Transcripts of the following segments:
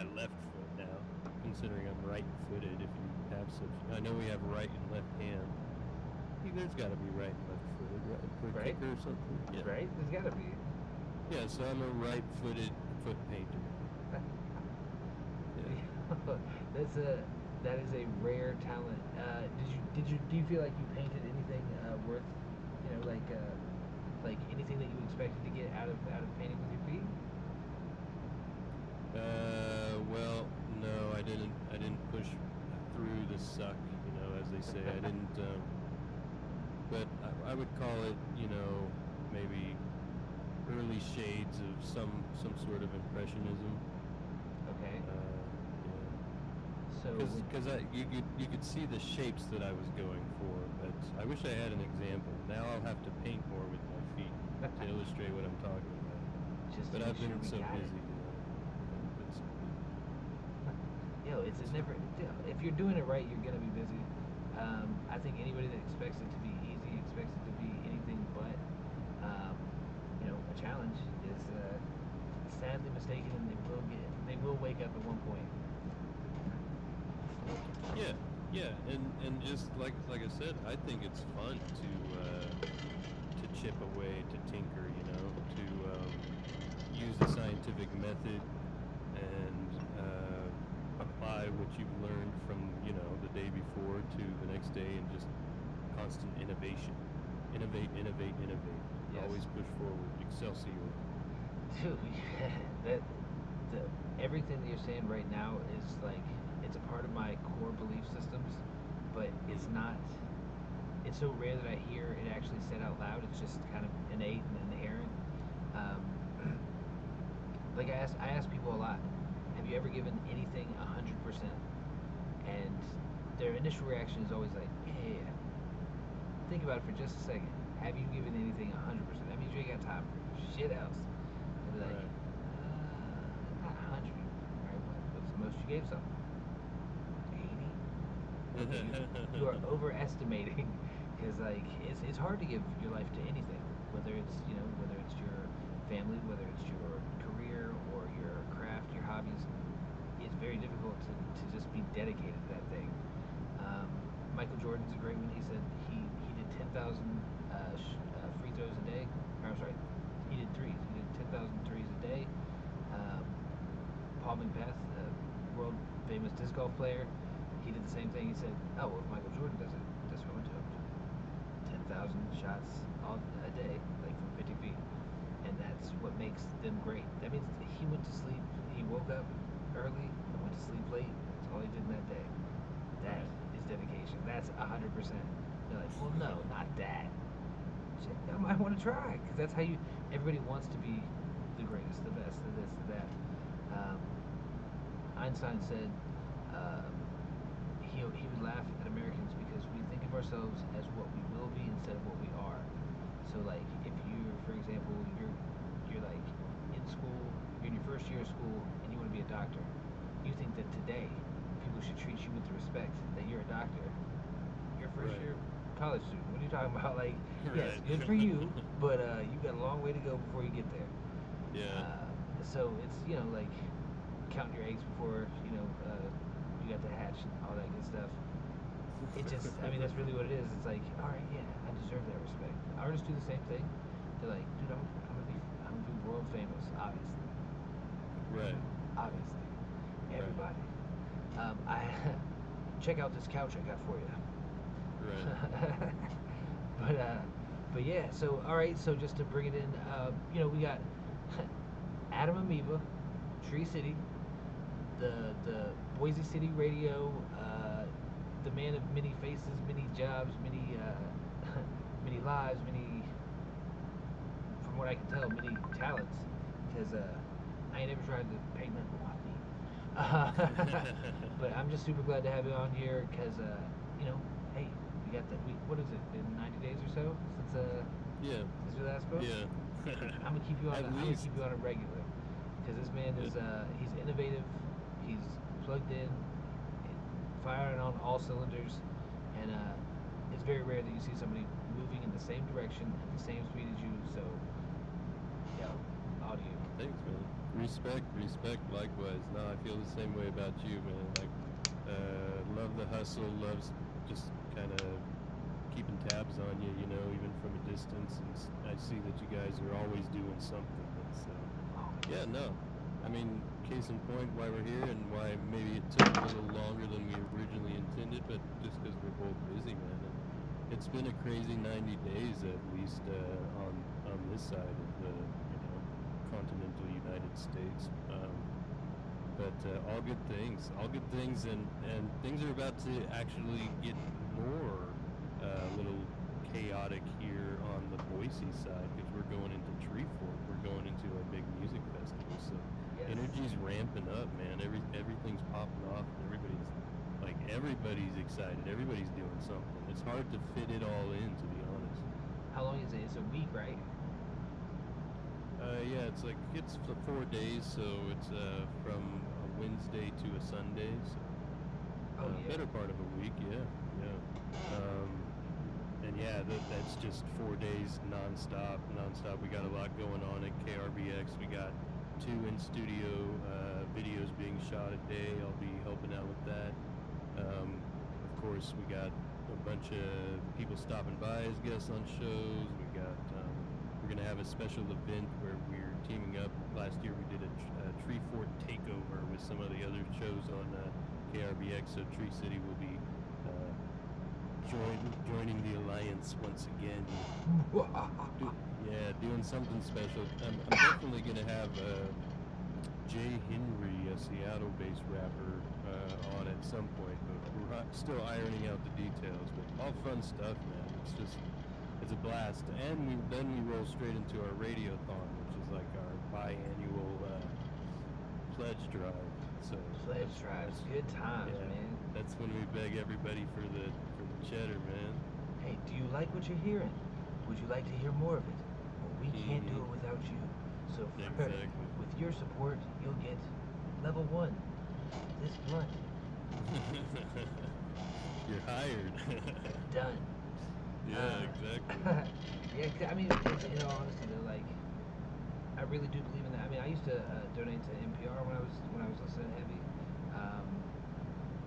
my left foot now, considering I'm right-footed. If you have such, I know we have right and left hand. I think there's got to be right and left-footed, right? For a Right? kicker or something. Yeah. Right? There's got to be. Yeah, so I'm a right-footed foot painter. Yeah. That is a rare talent. Do you feel like you painted anything worth, like anything that you expected to get out of painting with your feet? Well, no, I didn't push through the suck, as they say. I didn't, but I would call it, maybe early shades of some sort of impressionism. Okay. Yeah. So Because you could see the shapes that I was going for, but I wish I had an example. Now I'll have to paint more with my feet to illustrate what I'm talking about. But I've been so busy. It's never. If you're doing it right, you're gonna be busy. I think anybody that expects it to be easy, expects it to be anything but, a challenge, is sadly mistaken, and they will wake up at one point. Yeah, and just like I said, I think it's fun to chip away, to tinker, to use the scientific method and apply what you've learned from the day before to the next day, and just constant innovation. Innovate. Yes. Always push forward. Excelsior. Dude, everything that you're saying right now is like, it's a part of my core belief systems, but it's not. It's so rare that I hear it actually said out loud. It's just kind of innate and inherent. Like I ask people a lot, have you ever given anything 100%? And their initial reaction is always like, yeah. Think about it for just a second. Have you given anything 100%? That means you ain't got time for shit else. They'll be like, not 100. Right? What's the most you gave something? 80? Okay, you are overestimating, because like it's hard to give your life to anything, whether it's your family, whether it's your career or your craft, your hobbies. It's very difficult to just be dedicated to that thing. Michael Jordan's a great one. He said he did 10,000 free throws a day. Or, I'm sorry, he did threes. He did 10,000 threes a day. Paul McBeth, world famous disc golf player, he did the same thing. He said, "Oh, well, if Michael Jordan does it, that's what I'm gonna do. 10,000 shots a day, like from 50 feet." And that's what makes them great. That means he went to sleep. He woke up early and went to sleep late. That's all he did in that day. That is dedication. That's 100%. You're like, well, no, not that. Shit, I might want to try, because that's how everybody wants to be the greatest, the best, the this, the that. Einstein said he would laugh at Americans because we think of ourselves as what we will be instead of what we are. So like, if you're, for example, you're like in school, you're in your first year of school and you want to be a doctor, you think that today people should treat you with the respect that you're a doctor. Your first year college student, what are you talking about? Like, yes, good for you, but you got a long way to go before you get there. Yeah. So it's, like counting your eggs before you got the hatch and all that good stuff. It just, I mean, that's really what it is. It's like, all right, yeah, I deserve that respect. Artists do the same thing. They're like, dude, I'm gonna be world famous, obviously. Right. Obviously, everybody. I check out this couch I got for you. Right. But yeah. So all right. So just to bring it in, we got Adam Amoeba, Tree City, the Boise City radio, the man of many faces, many jobs, many many lives, many, from what I can tell, many talents. Because I ain't ever tried to paint nothing with my feet. But I'm just super glad to have you on here, because hey, we got that. What is it? Been 90 days or so since we last spoke. Yeah. I'm gonna keep you on. I'm gonna keep you on a regular, because this man is he's innovative. He's plugged in, firing on all cylinders, and it's very rare that you see somebody moving in the same direction at the same speed as you. So, all to you. Thanks, man. Respect. Likewise. No, I feel the same way about you, man. Like, love the hustle. Loves just kind of keeping tabs on you, you know, even from a distance. And I see that you guys are always doing something. And so, yeah, no. I mean, case in point, why we're here and why maybe it took a little longer than we originally intended, but just because we're both busy, man. And it's been a crazy 90 days at least on this side of the, continental United States. But all good things, and things are about to actually get more little chaotic here on the Boise side because we're going into Treefort. We're going into a big music festival, so energy's ramping up, man. Everything's popping off, and everybody's excited. Everybody's doing something. It's hard to fit it all in, to be honest. How long is it? It's a week, right? Yeah, it's 4 days, so it's from a Wednesday to a Sunday, so better part of a week, yeah. And yeah, that's just 4 days nonstop. We got a lot going on at KRBX. We got 2 in-studio videos being shot a day. I'll be helping out with that. Of course, we got a bunch of people stopping by as guests on shows. We're going to have a special event where we're teaming up. Last year we did a Treefort takeover with some of the other shows on KRBX, so Tree City will be joining the alliance once again. Doing something special. I'm definitely going to have Jay Henry, a Seattle-based rapper, on at some point, but we're still ironing out the details. But all fun stuff, man. It's a blast. And then we roll straight into our radiothon, which is like our biannual pledge drive. So pledge drives, good times, man. That's when we beg everybody for the cheddar, man. Hey, do you like what you're hearing? Would you like to hear more of it? Well, we can't do it without you. So with your support, you'll get level 1. This blunt. You're hired. Done. Yeah, exactly. Yeah, I mean, in all honesty, though, like, I really do believe in that. I mean, I used to donate to NPR when I was listening heavy.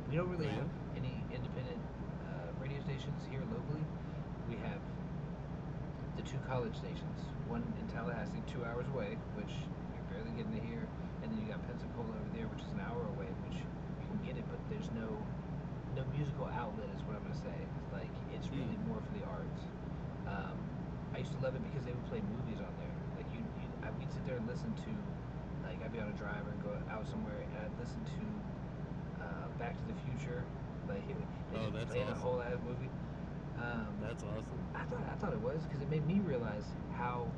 We don't really have any independent radio stations here locally. We have the 2 college stations, one in Tallahassee, 2 hours away, which you're barely getting to hear, and then you got Pensacola over there, which is an hour away, which you can get it, but there's no musical outlet, is what I'm gonna say. It's really more for the arts. I used to love it because they would play movies on there. Like we'd sit there and listen to, like, I'd be on a drive or go out somewhere and I'd listen to Back to the Future. Like they just play the whole ass movie. That's awesome. I thought it was because it made me realize how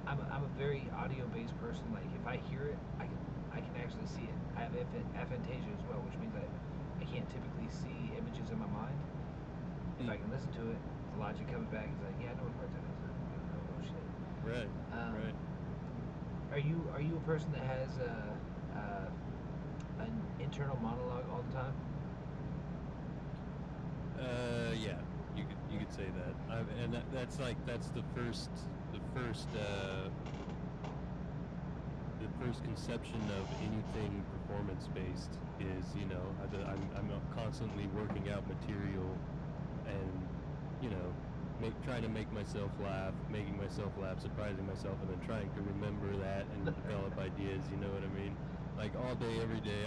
I'm a very audio based person. Like if I hear it, I can actually see it. I have aphantasia as well, which means I can't typically see images in my mind. If I can listen to it, the logic comes back. It's like, yeah, I know what part that is. Oh shit. Right. Right. Are you a person that has an internal monologue all the time? Yeah, you could say that. That's the first conception of anything performance based is, I'm constantly working out material and trying to make myself laugh, making myself laugh, surprising myself, and then trying to remember that and develop ideas. You know what I mean? Like all day, every day.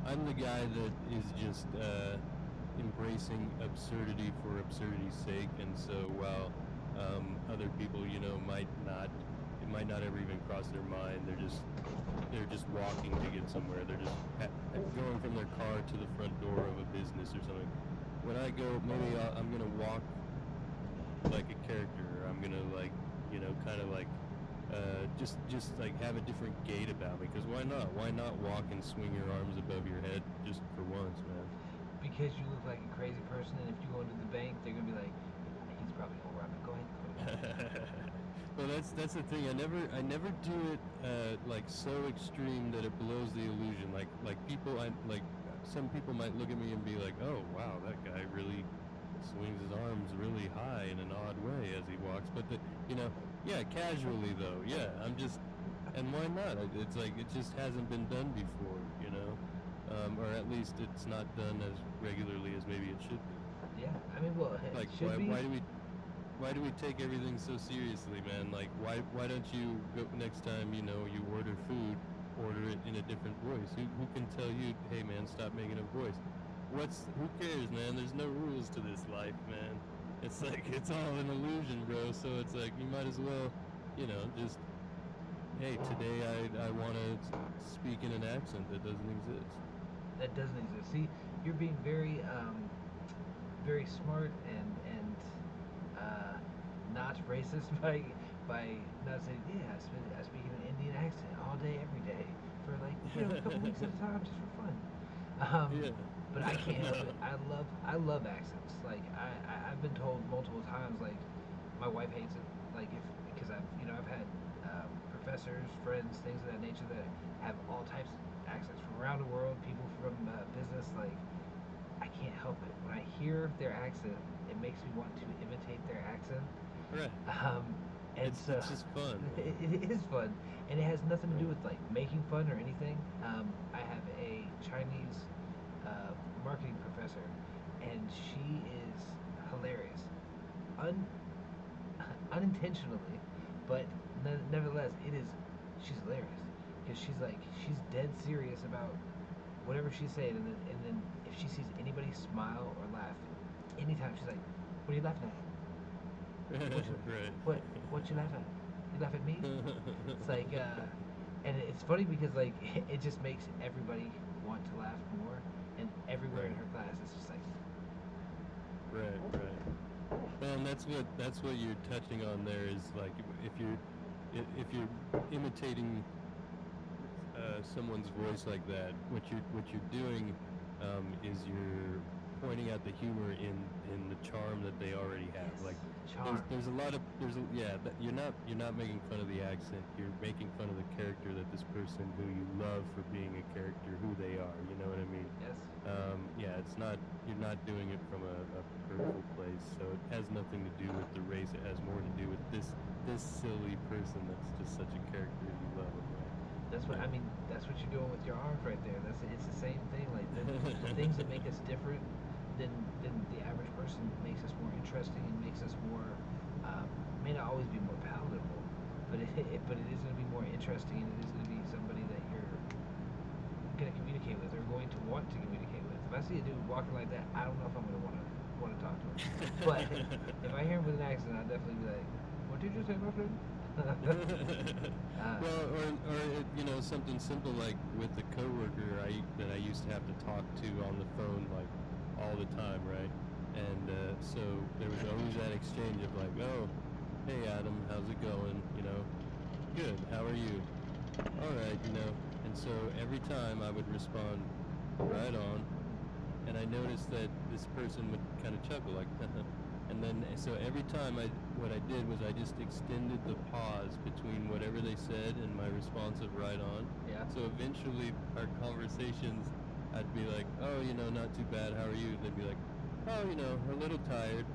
I'm the guy that is just embracing absurdity for absurdity's sake, and so while other people, it might not ever even cross their mind. They're just walking to get somewhere. They're just going from their car to the front door of a business or something. When I go, maybe I'm gonna walk like a character. Or I'm gonna just like have a different gait about me. Because why not? Why not walk and swing your arms above your head just for once, man? Because you look like a crazy person, and if you go into the bank, they're gonna be like, he's probably gonna rob it. Go ahead. Well, that's the thing. I never do it like so extreme that it blows the illusion. Like people, some people might look at me and be like, oh wow, that guy really swings his arms really high in an odd way as he walks. But casually though, yeah, I'm just And why not? It's like it just hasn't been done before, you know, or at least it's not done as regularly as maybe it should be. Yeah, I mean, well, it Like should be. why do we take everything so seriously, man? Like why don't you go next time, you know, you order food, order it in a different voice? Who can tell you, hey man, stop making a voice? Who cares, man? There's no rules to this life, man. It's like it's all an illusion, bro. So it's like you might as well, you know, just hey, today I want to speak in an accent that doesn't exist. That doesn't exist. See, you're being very very smart and not racist by not saying, yeah, I speak in an Indian accent all day every day for like, you know, a couple weeks at a time just for fun. Yeah. But I can't help it. I love accents. Like I've been told multiple times, like my wife hates it. Like if because I've had professors, friends, things of that nature that have all types of accents from around the world. People from business. Like I can't help it. When I hear their accent, it makes me want to imitate their accent. Right. Um, and It's so it's just fun, man. it is fun, and it has nothing to do Right. with like making fun or anything. I have a Chinese marketing professor, and she is hilarious, Un- unintentionally, but nevertheless, she's hilarious because she's dead serious about whatever she's saying, and then if she sees anybody smile or laugh, anytime she's like, "What are you laughing at? What you, Right. what you laugh at? You laugh at me?" It's like, and it's funny because like it just makes everybody want to laugh more, and everywhere in Right. her class, it's just like, Right, right. Well, and that's what you're touching on there is like if you're imitating someone's voice like that, what you're doing is you're pointing out the humor in the charm that they already have. yes, Like charm. there's a lot of yeah, you're not making fun of the accent. You're making fun of the character that this person who you love for being a character who they are. You know what I mean? Yes, Yeah, it's not you're not doing it from a hurtful place. So it has nothing to do with the race. It has more to do with this silly person that's just such a character you love. Right? that's what I mean. That's what you're doing with your arms right there. It's the same thing. Like the things that make us different than the average person makes us more interesting and makes us more may not always be more palatable, but it is going to be more interesting, and it is going to be somebody that you're going to communicate with or going to want to communicate with. If I see a dude walking like that, I don't know if I'm going to want to talk to him. But if I hear him with an accent, I'll definitely be like, "What did you say, my friend?" Well, or something simple like with the coworker that I used to have to talk to on the phone like all the time, right? And so there was always that exchange of like, oh, hey Adam, how's it going? Good. How are you? All right, And so every time I would respond, right on, and I noticed that this person would kind of chuckle like, and then so every time what I did was I just extended the pause between whatever they said and my response of right on. Yeah. So eventually our conversations, I'd be like, oh, not too bad. How are you? And they'd be like, oh, a little tired,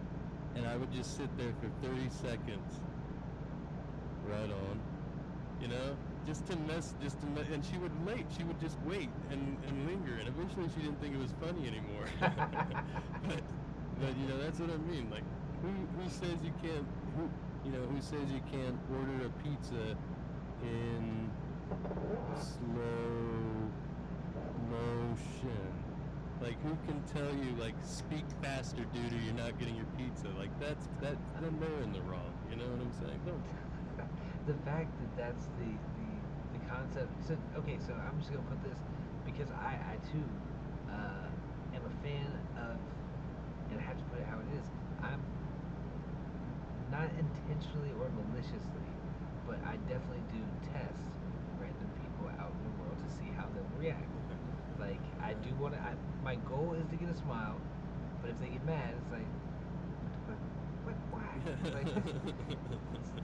and I would just sit there for 30 seconds. Right on. And she would just wait and linger, and eventually she didn't think it was funny anymore. but that's what I mean. Like, who says you can't? Who says you can't order a pizza in slow motion? Like, who can tell you, like, speak faster, dude, or you're not getting your pizza? Like, then they're in the wrong. You know what I'm saying? Don't. The fact that that's the concept. So okay, so I'm just gonna put this because I too am a fan of, and I have to put it how it is. I'm not intentionally or maliciously, but I definitely do test random people out in the world to see how they'll react. Like I do want to. My goal is to get a smile, but if they get mad, it's like, what? Why? Like,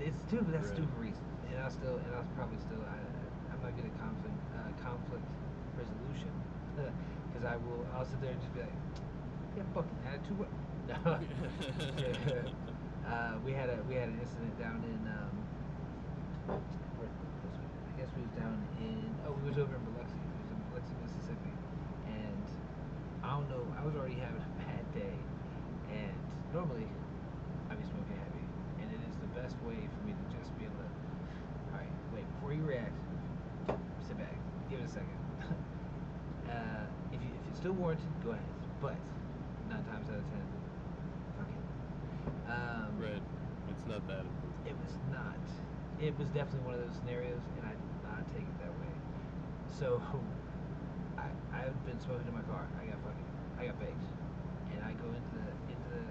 it's stupid. That's Right. stupid reason. And I'll probably still. I'm not good at conflict resolution because I'll sit there and just be like, yeah, fucking attitude. What? No. we had an incident down in I guess we was down in, we was over in Biloxi. We was in Biloxi, Mississippi. And I don't know, I was already having a bad day. And normally, I be smoking heavy. And it is the best way for me to just be able to, alright, wait, before you react, sit back, give it a second. If it's still warranted, go ahead. But 9 times out of 10, fuck it. Right. It's not that important. It was not. It was definitely one of those scenarios, and I did not take it that way. So I've been smoking in my car. I got baked, and I go into the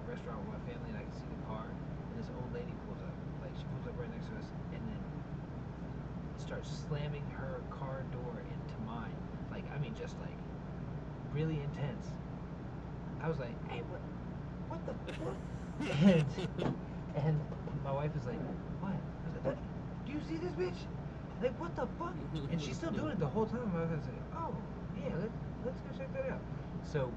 restaurant with my family, and I can see the car, and this old lady pulls up. Like, she pulls up right next to us, and then starts slamming her car door into mine. Like, I mean, just like really intense. I was like, hey, what the fuck? and my wife is like, what? I was like, what? Do you see this bitch? Like, what the fuck? And she's still doing it the whole time. I was like, oh, yeah, let's go check that out. So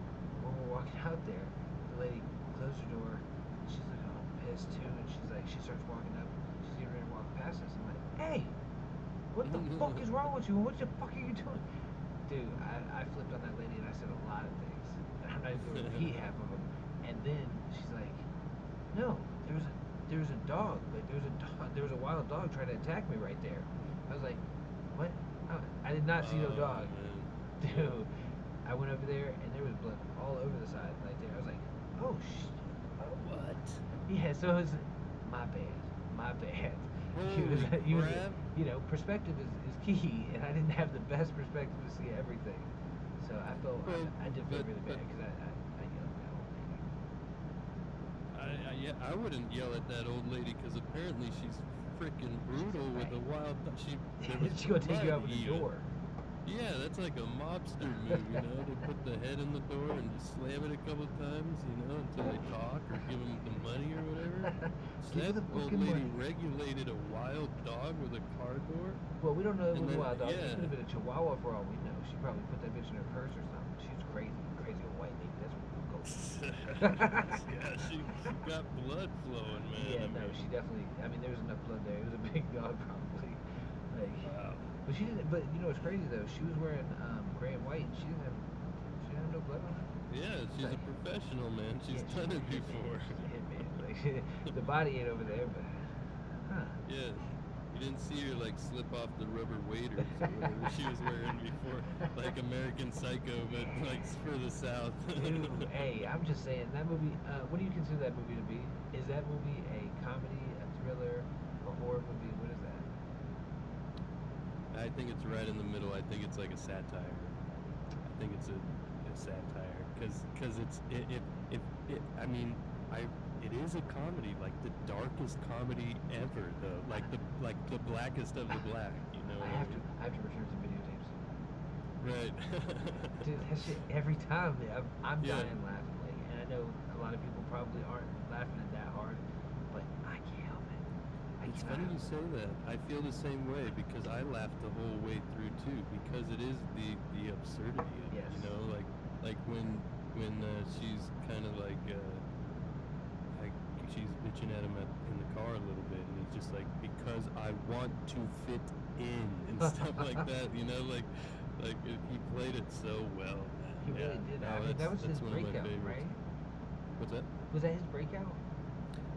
when we're walking out there, the lady closed her door. She's looking all pissed too, and she starts walking up. She's getting ready to walk past us. I'm like, hey, what the fuck is wrong with you? What the fuck are you doing? Dude, I flipped on that lady and I said a lot of things. And I'm not even going to repeat half of them. And then she's like, no, there was a dog. Like, there was a wild dog trying to attack me right there. I was like, what? I did not see no dog. Man. Dude, I went over there and there was blood all over the side right there. I was like, oh shit. What? Yeah, so it was my bad. You know, perspective is key, and I didn't have the best perspective to see everything. So I felt I did feel really bad because I yelled at that old lady. Yeah, I wouldn't yell at that old lady because apparently she's freaking brutal with a wild. She's gonna take you out with a door. Yeah, that's like a mobster move, you know. They put the head in the door and just slam it a couple times, you know, until they talk or give them the money or whatever. So that old lady regulated a wild dog with a car door. Well, we don't know if it was a wild dog. Yeah. It could have been a Chihuahua for all we know. She probably put that bitch in her purse or something. She's crazy old white lady. That's what we'll go with. Yeah, she got blood flowing, man. Yeah, no, she definitely. I mean, there was enough blood there. It was a big dog, probably. Like, wow. But she didn't. But you know what's crazy though? She was wearing gray and white. She didn't have no blood on her. Yeah, she's a professional, man. She's done it before. Like, the body ain't over there, but yeah. You didn't see her like slip off the rubber waders or whatever she was wearing before, like American Psycho, but like further south. Dude, hey, I'm just saying that movie. What do you consider that movie to be? Is that movie a comedy, a thriller, a horror movie? What is that? I think it's right in the middle. I think it's like a satire. I think it's a satire because it is a comedy, like the darkest comedy ever, though, like the blackest of the black. You know. I have to return some videotapes. Right. Dude, that shit every time. I'm dying laughing. Like, and I know a lot of people probably aren't laughing at that hard, but I can't help it. It's funny you say that. I feel the same way because I laughed the whole way through too, because it is the absurdity of it. You know, like when she's kind of like she's bitching at him in the car a little bit, and he's just like, because I want to fit in and stuff like that. You know, like he played it so well. Man. He really did. I mean, that was his breakout, right? What's that? Was that his breakout?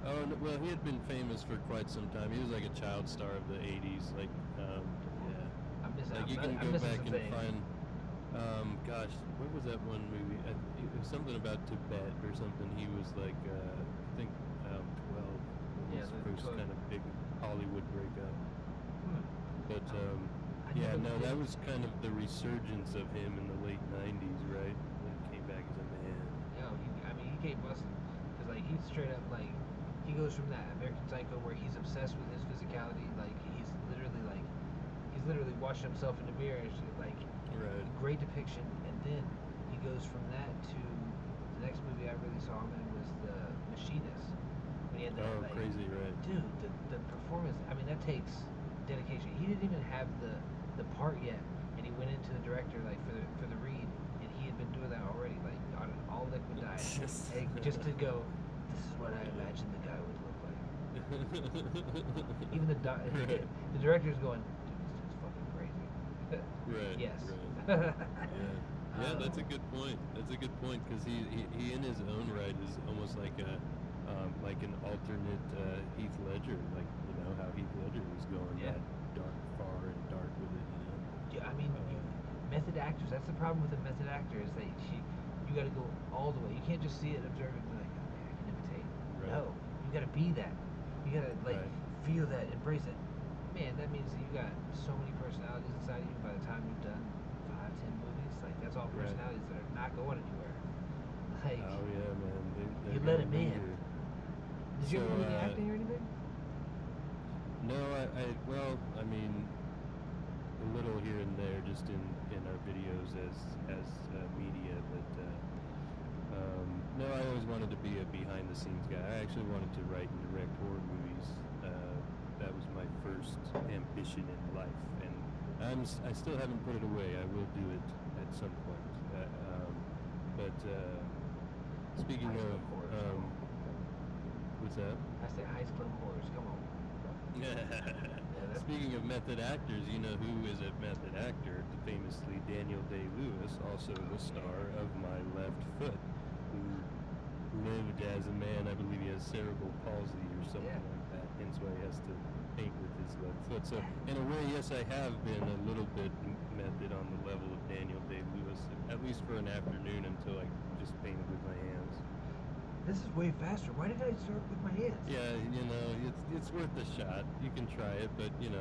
Oh, no, well, he had been famous for quite some time. He was like a child star of the 80s. Like, I'm missing. like you can go back and find, gosh, what was that one movie? It was something about Tibet or something. He was like, I think, 12. His first kind of big Hollywood breakout. But, yeah, no, that was kind of the resurgence of him in the late 90s, right? When he came back as a man. Yeah, he came busting. Because, like, he's straight up, like, he goes from that American Psycho where he's obsessed with his physicality, like he's literally watching himself in the mirror and shit, like great depiction. And then he goes from that to the next movie I really saw him in was The Machinist. When he had that, crazy, right? Dude, the performance. I mean, that takes dedication. He didn't even have the part yet, and he went into the director like for the read, and he had been doing that already, like on an all liquid diet, just to go. This is what I imagined the guy would look like. Even the director's going, dude, this dude's Right. Yes. Right. Yeah, that's a good point. That's a good point because he in his own right is almost like an alternate Heath Ledger, like how Heath Ledger was going Yeah. that dark, far and dark with it. Yeah, I mean, method actors. That's the problem with a method actor is that you got to go all the way. You can't just see it, observe it, and be like, okay, I can imitate. Right. No, you got to be that. You got to Right. feel that, embrace it. Man, that means that you got so many personalities inside of you. By the time you've done 5, 10 movies, like that's all Right. personalities that are not going anywhere. Like Oh yeah, man. you They're let gonna him in. linger. Did you So ever do any acting or anything? no, well, I mean, a little here and there, just in our videos as media, but no, I always wanted to be a behind the scenes guy. I actually wanted to write and direct horror movies. That was my first ambition in life, and I still haven't put it away. I will do it at some point. But speaking High of, School Horrors. what's that? I said High School Horrors. Come on. Speaking of method actors, you know who is a method actor? Famously, Daniel Day-Lewis, also the star of My Left Foot, who lived as a man. I believe he has cerebral palsy or something like that, hence why he has to paint with his left foot. So, in a way, yes, I have been a little bit method on the level of Daniel Day-Lewis, at least for an afternoon until I just painted with my hands. This is way faster. Why did I start with my hands? Yeah, it's worth a shot. You can try it, but you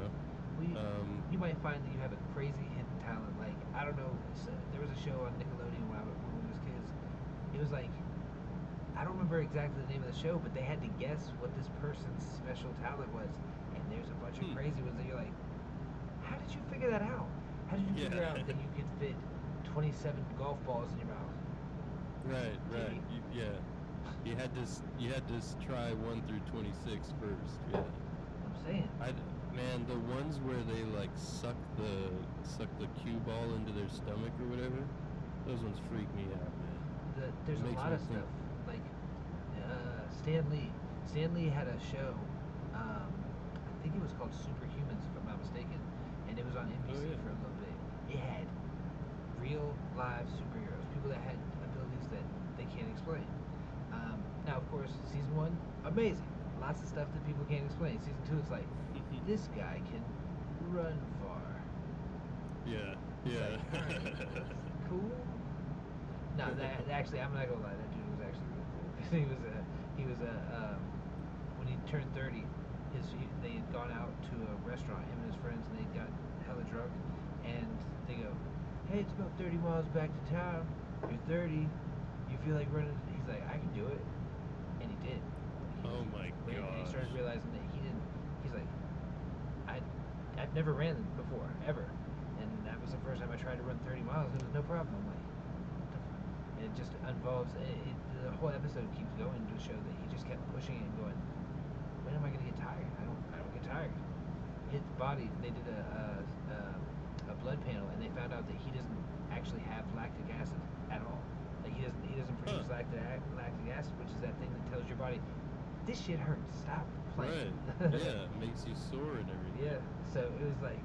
might find that you have a crazy hidden talent. Like I don't know, there was a show on Nickelodeon when we was kids. It was like I don't remember exactly the name of the show, but they had to guess what this person's special talent was. And there's a bunch of crazy ones that you're like, how did you figure that out? How did you figure out that you could fit 27 golf balls in your mouth? Right. You had to try 1 through 26 first. Yeah. I'm saying. Man, the ones where they like suck the cue ball into their stomach or whatever, those ones freak me out, man. There's a lot of stuff. Like Stan Lee. Stan Lee had a show. I think it was called Superhumans, if I'm not mistaken, and it was on NBC for a little bit. It had real live superheroes, people that had abilities that they can't explain. Now, of course, season 1, amazing. Lots of stuff that people can't explain. Season 2, it's like, this guy can run far. Yeah. Like, cool. No, actually, I'm not gonna lie. That dude was actually really cool. he was when he turned 30, they had gone out to a restaurant, him and his friends, and they got hella drunk, and they go, hey, it's about 30 miles back to town. You're 30. You feel like running? He's like, I can do it, and he did. Oh my god. And he started realizing that he didn't. He's like, I've never ran before ever, and that was the first time I tried to run 30 miles. It was no problem. I'm like, what the fuck? And it just involves. The whole episode keeps going to show that he just kept pushing it and going, when am I gonna get tired? I don't get tired. His body. They did a blood panel, and they found out that he doesn't actually have lactic acid at all. Like he doesn't produce lactic acid, which is that thing that tells your body, this shit hurts. Stop playing. Right. Yeah, it makes you sore and everything. Yeah. So it was like,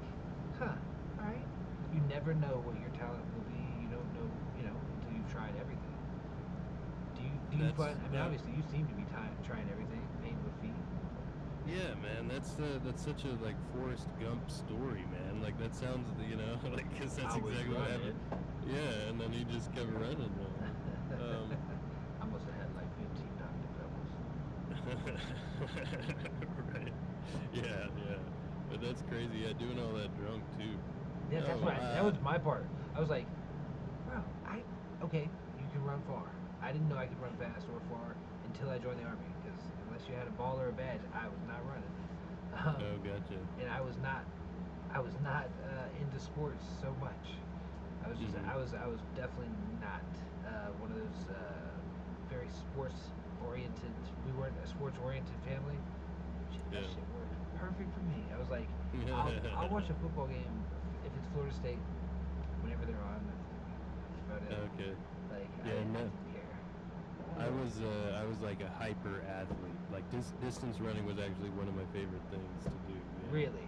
all right. You never know what your talent will be. You don't know, until you've tried everything. Do you find? I mean, obviously, you seem to be trying everything, painting with feet. Yeah, man, that's such a like Forrest Gump story, man. Like that sounds, like 'cause that's exactly what happened. Yeah, and then he just kept running, man. I must have had like 15 Dr. Pebbles. Right. Yeah. But that's crazy. Yeah, doing all that drunk too. Yeah, that's right. That was my part. I was like, bro, okay, you can run far. I didn't know I could run fast or far until I joined the army, because unless you had a ball or a badge, I was not running. Oh, gotcha. And I was not into sports so much. I was just, I was definitely not one of those very sports oriented. We weren't a sports oriented family. That shit worked perfect for me. I was like, I'll watch a football game if it's Florida State whenever they're on. That's about it. Okay. Like, yeah, I didn't care. I was like a hyper athlete. Like distance running was actually one of my favorite things to do. Yeah. Really?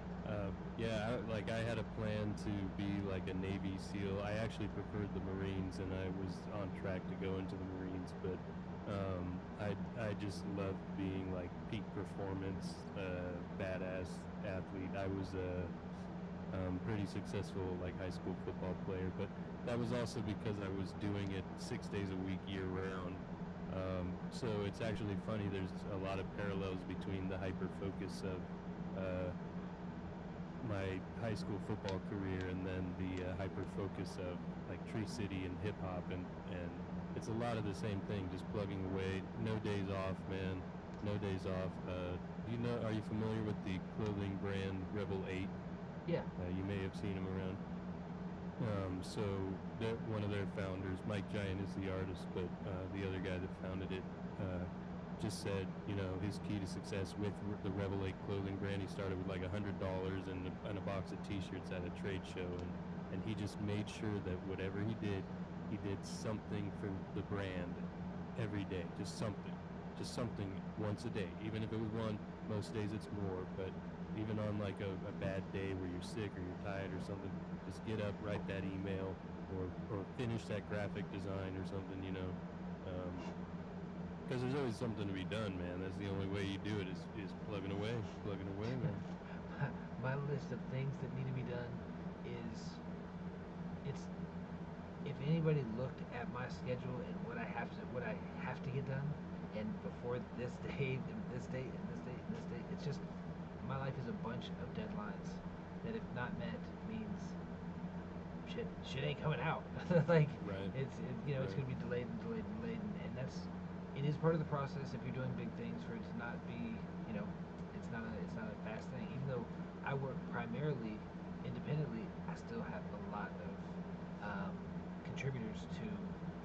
Yeah, like I had a plan to be like a Navy SEAL. I actually preferred the Marines, and I was on track to go into the Marines, but I just loved being like peak performance, badass athlete. I was a pretty successful like high school football player, but that was also because I was doing it 6 days a week year round. So it's actually funny. There's a lot of parallels between the hyper focus of my high school football career and then the hyper focus of like Tree City and hip hop, and it's a lot of the same thing, just plugging away. No days off, man. No days off. Are you familiar with the clothing brand Rebel 8? Yeah. You may have seen them around. So one of their founders, Mike Giant, is the artist, but the other guy that founded it just said, his key to success with the Rebel 8 clothing brand, he started with like $100 and a box of T-shirts at a trade show, and he just made sure that whatever he did something for the brand every day, just something once a day, even if it was one. Most days it's more, but even on like a bad day where you're sick or you're tired or something, just get up, write that email, or finish that graphic design or something, because there's always something to be done, man. That's the only way you do it is plugging away, man. My list of things that need to be done is, it's, if anybody looked at my schedule and what I have to get done, and before this date and this date and this date and this date, it's just, my life is a bunch of deadlines that if not met means shit ain't coming out. Like, right. It's gonna be delayed and delayed and delayed, and it is part of the process if you're doing big things for it to not be, it's not a fast thing. Even though I work primarily independently, I still have a lot of contributors to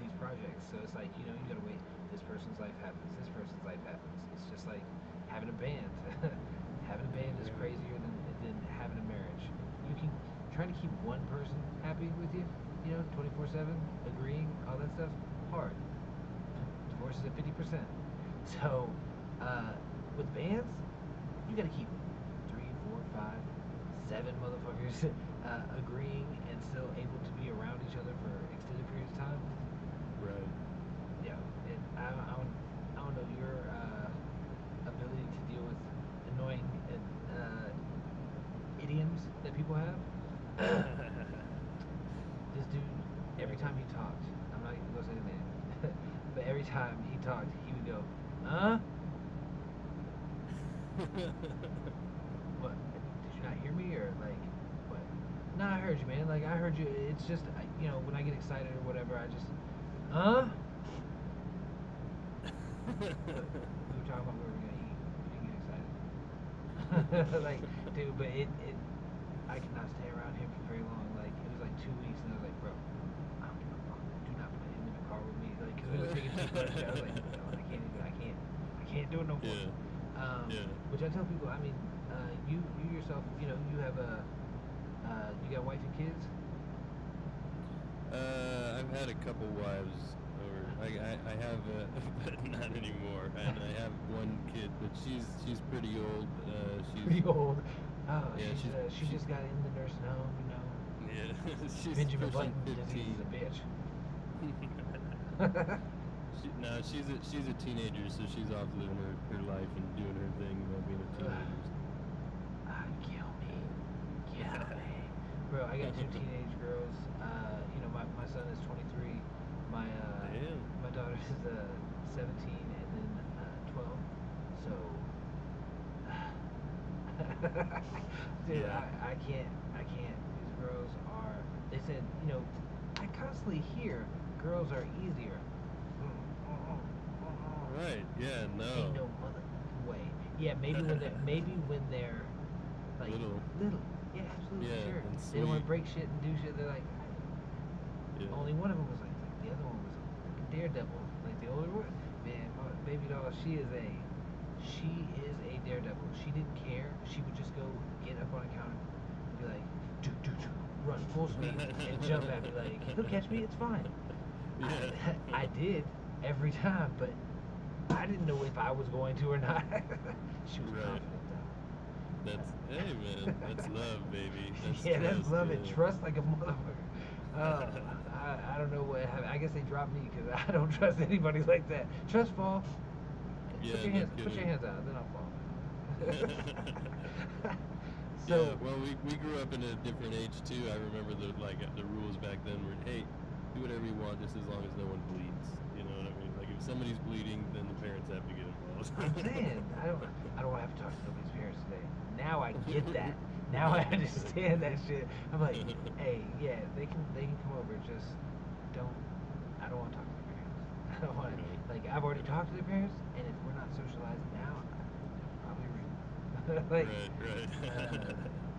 these projects. So it's like, you gotta wait. This person's life happens. This person's life happens. It's just like having a band. Having a band is crazier than having a marriage. You can try to keep one person happy with you, 24/7, agreeing, all that stuff. Hard. Divorce is at 50%. So with bands, you got to keep 3, 4, 5, 7 motherfuckers agreeing and still able to be around each other for extended periods of time. Right. Yeah. I don't know your ability to deal with annoying idioms that people have. This dude, every time he talked, I'm not even gonna say the name, but every time he talked, he would go, what? Did you not hear me, or like, what? No, I heard you, man. Like, I heard you. It's just, when I get excited or whatever, I just, we were talking about where we're gonna eat. We didn't get excited. Like, dude, but I cannot stay around him for very long. Like, it was like 2 weeks, and I was like, bro, I don't give a fuck. Do not put him in the car with me. Like, cause it was taking too much. I was like, no, I can't do it no more. Yeah. Which I tell people, I mean, you yourself, you have you got wife and kids? I've had a couple wives, or I have, but not anymore. And I have one kid, but she's pretty old. She's pretty old. Oh, yeah, she just got in the nursing home, Yeah, she's Benjamin pushing Button disease 15. is a bitch. She's a teenager, so she's off living her life and doing her thing, being a teenager. Kill me. Bro, I got 2 teenage girls. My son is 23. My daughter is 17 and then 12. So, dude, Yeah. I can't. These girls are. They said, I constantly hear girls are easier. Right. Yeah. No. Ain't no motherfucking way. Yeah, maybe when they're like Little. Yeah, absolutely, Yeah, sure. and They don't want to sweet. break shit and do shit. They're like, Yeah. only one of them was like the other one was like a daredevil. Like the older one, man, my baby doll, she is a daredevil. She didn't care. She would just go get up on a counter and be like, do, run full speed and jump at me like, he'll catch me, it's fine. Yeah. I did every time, but I didn't know if I was going to or not. She was Right. confident though. hey man, that's love, baby. That's Yeah, that's trust, love and yeah. trust like a motherfucker. Uh, I don't know what happened. I guess they dropped me because I don't trust anybody like that. Trust fall. Yeah, no Put your kidding. hands out, then I'll fall. Yeah, So, well, we grew up in a different age too. I remember the rules back then were, hey, do whatever you want just as long as no one bleeds. You know what I mean? Like if somebody's bleeding, then the parents have to get involved. I'm saying I don't have to talk to nobody's parents today. Now I get that. Now I understand that shit. I'm like, hey, yeah, they can come over. Just don't. I don't want to talk to their parents. I don't want to. Right, Like I've already right, talked to their parents, and if we're not socializing now, there's probably a reason. Like, right.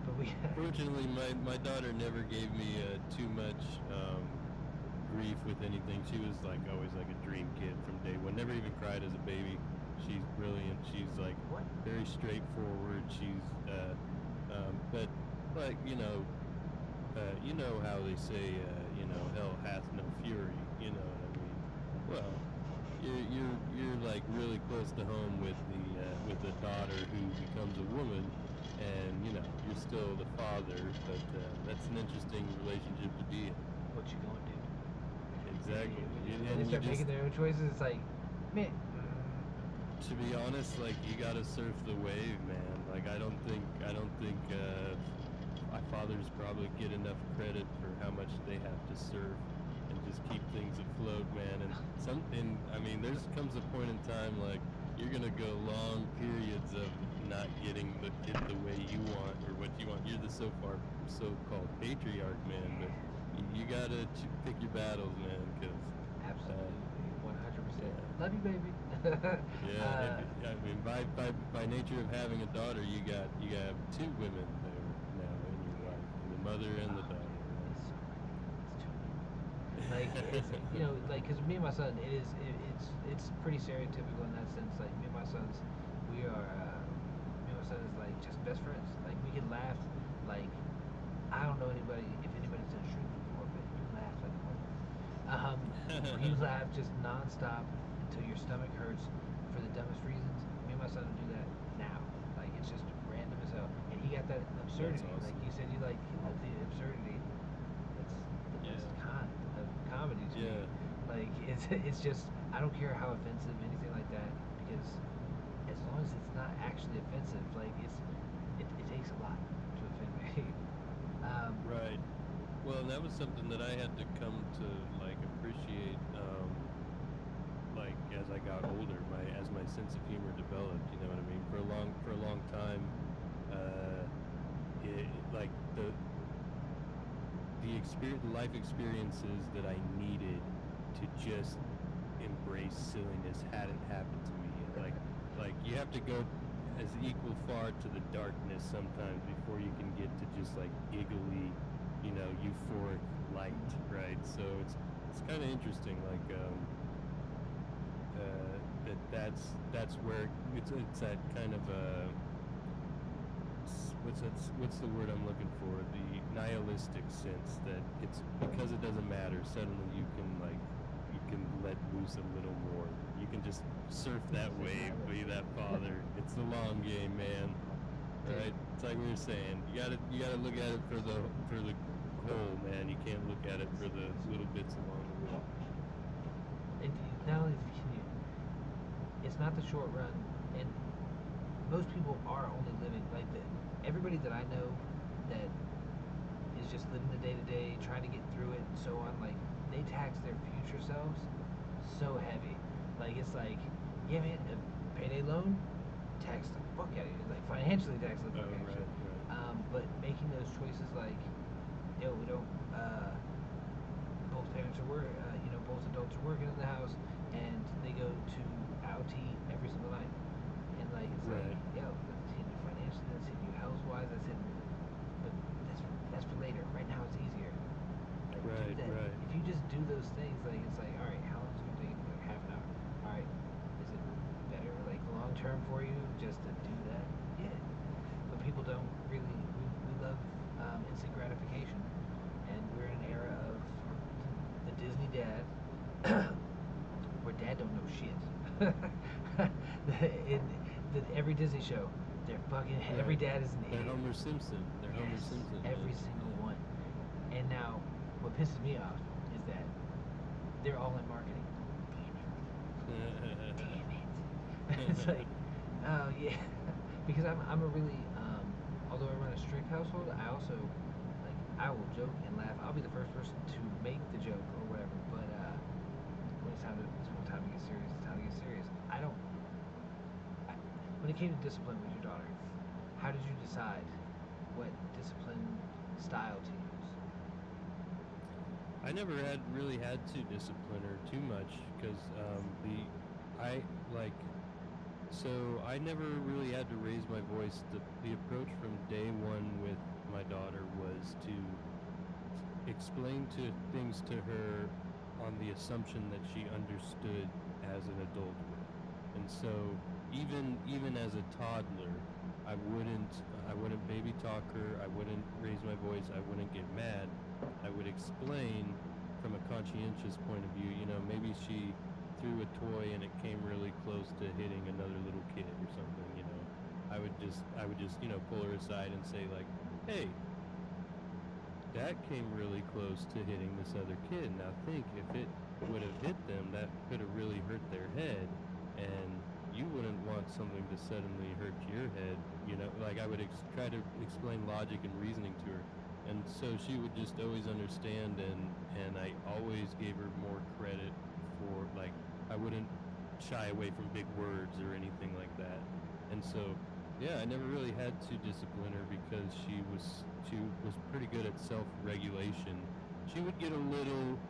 but we. Fortunately, my daughter never gave me too much grief with anything. She was like always like a dream kid from day one. Never even cried as a baby. She's brilliant. She's like What? very straightforward. She's but like you know how they say hell hath no fury. You know what I mean? Well, you're like really close to home with the daughter who becomes a woman, and you're still the father. But that's an interesting relationship to be in. What you gonna do? Exactly. When they And you start just, making their own choices, it's like, man. to be honest, like you gotta surf the wave, man. Like I don't think my fathers probably get enough credit for how much they have to surf and just keep things afloat, man. And I mean, there's comes a point in time like you're gonna go long periods of not getting the kid the way you want or what you want. You're the so-called patriarch, man, but you gotta pick your battles, man, because Absolutely, 100%. yeah. Love you, baby. Yeah, I mean, by nature of having a daughter, you got two women there now in your life, the mother and the daughter. It's so like it's like because me and my son, it's pretty stereotypical in that sense. Like me and my sons, we are me and my son is like just best friends. Like we can laugh. Like I don't know anybody if anybody's done shrooms before, but you laugh like a mother. You laugh just nonstop until your stomach hurts for the dumbest reasons. Me and my son will do that now. Like it's just random as hell. And he got that absurdity. That's Like awesome. you said, you like the absurdity. It's the Yeah, best kind of comedy to me. yeah, Like it's just I don't care how offensive anything like that because as long as it's not actually offensive, like it takes a lot to offend me. right. Well, and that was something that I had to come to like appreciate, like as I got older, as my sense of humor developed. You know what I mean? For a long time, like the life experiences that I needed to just embrace silliness hadn't happened to me yet. Like you have to go as equal far to the darkness sometimes before you can get to just like giggly, euphoric light, right? So it's kind of interesting, like that's where it's that kind of what's the word I'm looking for? The nihilistic sense that it's because it doesn't matter. Suddenly you can let loose a little more. You can just surf that wave, be that father. It's the long game, man. Right? It's like we were saying. You gotta look at it for the whole, man. You can't look at it for the little bits along the way. And not only can you, it's not the short run, and most people are only living like that. Everybody that I know that is just living the day to day, trying to get through it, and so on. Like they tax their future selves so heavy. Like it's like, yeah, man, a payday loan, tax the fuck out of you. Like financially tax the Oh, fuck out of you. right. But making those choices, like, we don't. Both parents are both adults are working in the house, and they go to out to eat every single night. And like it's like, Right. that's hitting you financially, that's hitting you health wise, that's hitting. But that's for later. Right now it's easier. Like Right, do that. right. If you just do those things, like it's like, all right, how long is it gonna take? Like half an hour. All right, is it better like long term for you just to do that? Yeah. But people don't really. We love instant gratification, and we're in an era of the Disney dad, where dad don't know shit. In every Disney show, They're fucking Right. every dad is an They're idiot. Homer Simpson. They're Homer Yes, Simpson. every man. single one. And now, what pisses me off is that they're all in marketing. Damn it. It's like, oh yeah, because I'm a really although I run a strict household, I also like I will joke and laugh. I'll be the first person to make the joke or whatever, but when it's time to get serious, it's time to get serious. I don't. When it came to discipline with your daughter, how did you decide what discipline style to use? I never really had to discipline her too much because I like so I never really had to raise my voice. The approach from day one with my daughter was to explain things to her on the assumption that she understood as an adult would. And so even as a toddler, I wouldn't baby talk her, I wouldn't raise my voice, I wouldn't get mad. I would explain from a conscientious point of view, maybe she threw a toy and it came really close to hitting another little kid or something. I would just pull her aside and say like, "Hey, that came really close to hitting this other kid. Now think, if it would have hit them, that could have really hurt their head, and you wouldn't want something to suddenly hurt your head. Like I would try to explain logic and reasoning to her, and so she would just always understand, and I always gave her more credit for, like, I wouldn't shy away from big words or anything like that, and so. Yeah, I never really had to discipline her because she was pretty good at self-regulation. She would get a little